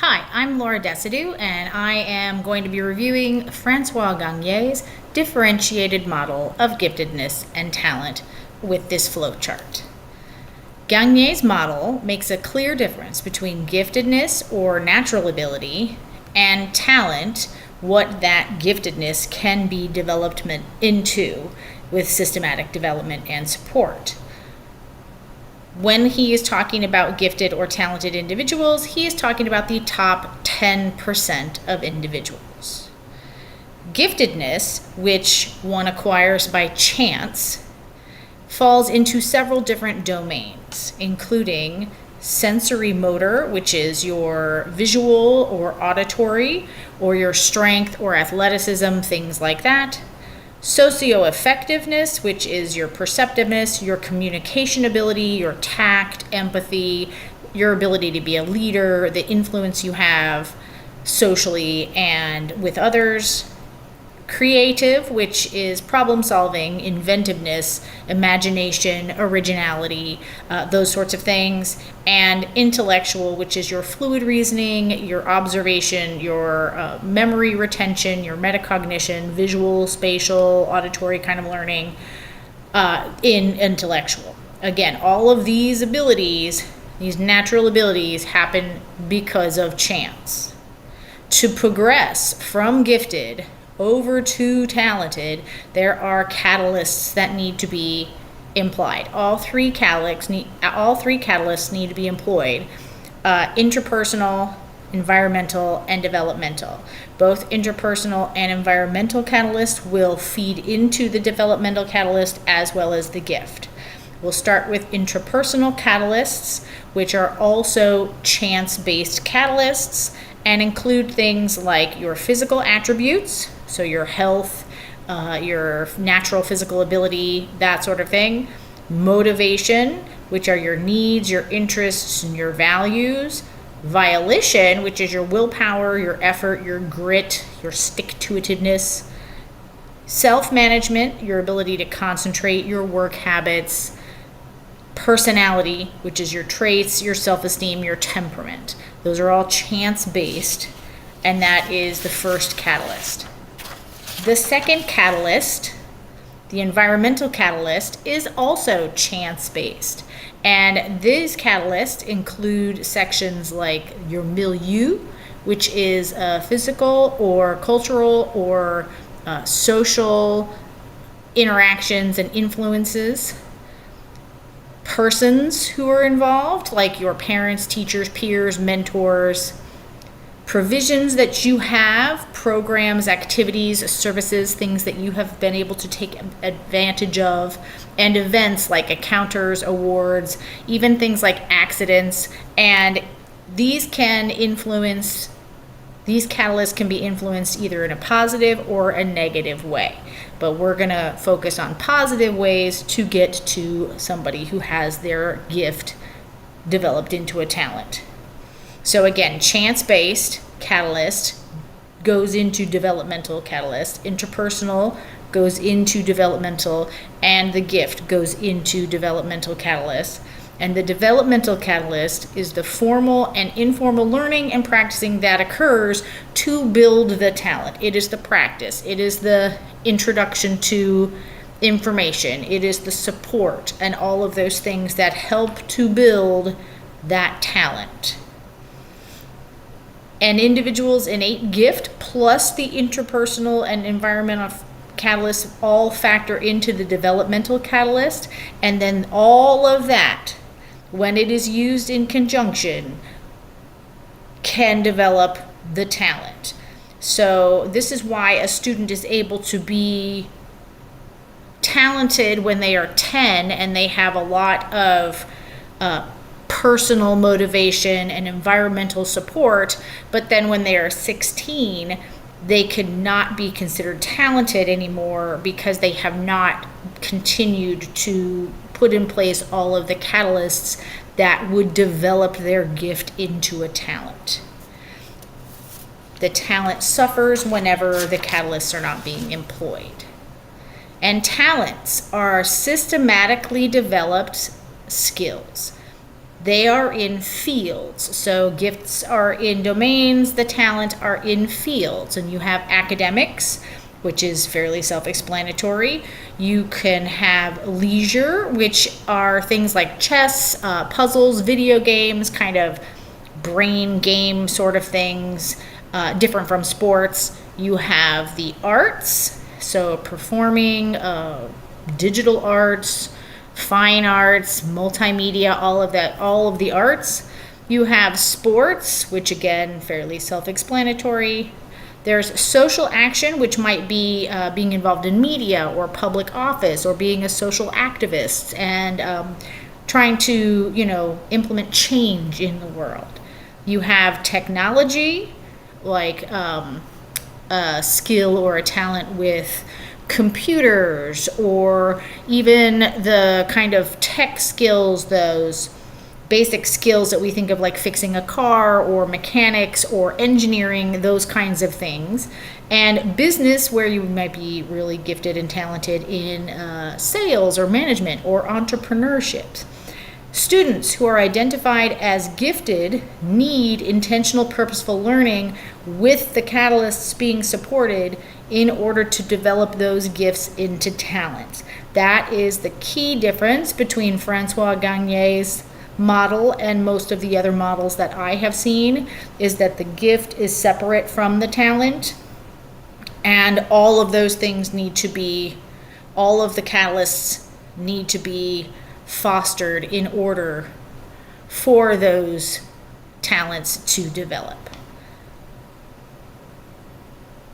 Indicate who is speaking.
Speaker 1: Hi, I'm Laura Desidue, and I am going to be reviewing Francois Gagne's differentiated model of giftedness and talent with this flowchart. Gagne's model makes a clear difference between giftedness or natural ability and talent, what that giftedness can be developed into with systematic development and support. When he is talking about gifted or talented individuals, he is talking about the top 10% of individuals. Giftedness, which one acquires by chance, falls into several different domains, including sensory motor, which is your visual or auditory, or your strength or athleticism, things like that. Socio-effectiveness, which is your perceptiveness, your communication ability, your tact, empathy, your ability to be a leader, the influence you have socially and with others. Creative, which is problem solving, inventiveness, imagination, originality, those sorts of things. And intellectual, which is your fluid reasoning, your observation, your memory retention, your metacognition, visual, spatial, auditory kind of learning, in intellectual. Again, all of these abilities, these natural abilities, happen because of chance. To progress from gifted over to talented, there are catalysts that need to be implied. All three catalysts need to be employed: interpersonal, environmental, and developmental. Both interpersonal and environmental catalysts will feed into the developmental catalyst as well as the gift. We'll start with intrapersonal catalysts, which are also chance-based catalysts and include things like your physical attributes, so your health, your natural physical ability, that sort of thing. Motivation, which are your needs, your interests, and your values. Volition, which is your willpower, your effort, your grit, your stick-to-itiveness. Self-management, your ability to concentrate, your work habits. Personality, which is your traits, your self-esteem, your temperament. Those are all chance-based, and that is the first catalyst. The second catalyst, the environmental catalyst, is also chance-based. And these catalysts include sections like your milieu, which is physical or cultural or social interactions and influences. Persons who are involved, like your parents, teachers, peers, mentors. Provisions that you have, programs, activities, services, things that you have been able to take advantage of, and events like encounters, awards, even things like accidents. And these catalysts can be influenced either in a positive or a negative way. But we're going to focus on positive ways to get to somebody who has their gift developed into a talent. So again, chance-based catalyst goes into developmental catalyst, interpersonal goes into developmental, and the gift goes into developmental catalyst. And the developmental catalyst is the formal and informal learning and practicing that occurs to build the talent. It is the practice. It is the introduction to information. It is the support and all of those things that help to build that talent. An individual's innate gift plus the interpersonal and environmental catalysts all factor into the developmental catalyst, and then all of that, when it is used in conjunction, can develop the talent. So this is why a student is able to be talented when they are 10 and they have a lot of personal motivation and environmental support, but then when they are 16, they could not be considered talented anymore because they have not continued to put in place all of the catalysts that would develop their gift into a talent. The talent suffers whenever the catalysts are not being employed. And talents are systematically developed skills. They are in fields. So gifts are in domains, the talent are in fields. And you have academics, which is fairly self-explanatory. You can have leisure, which are things like chess, puzzles, video games, kind of brain game sort of things, different from sports. You have the arts, so performing, digital arts, fine arts, multimedia, all of that, all of the arts. You have sports, which again, fairly self-explanatory. There's social action, which might be being involved in media or public office or being a social activist and trying to, implement change in the world. You have technology, like a skill or a talent with computers, or even the kind of tech skills, those basic skills that we think of like fixing a car or mechanics or engineering, those kinds of things. And business, where you might be really gifted and talented in sales or management or entrepreneurship. Students who are identified as gifted need intentional, purposeful learning with the catalysts being supported in order to develop those gifts into talent. That is the key difference between Francois Gagne's model and most of the other models that I have seen, is that the gift is separate from the talent, and all of those things need to be, all of the catalysts need to be fostered in order for those talents to develop.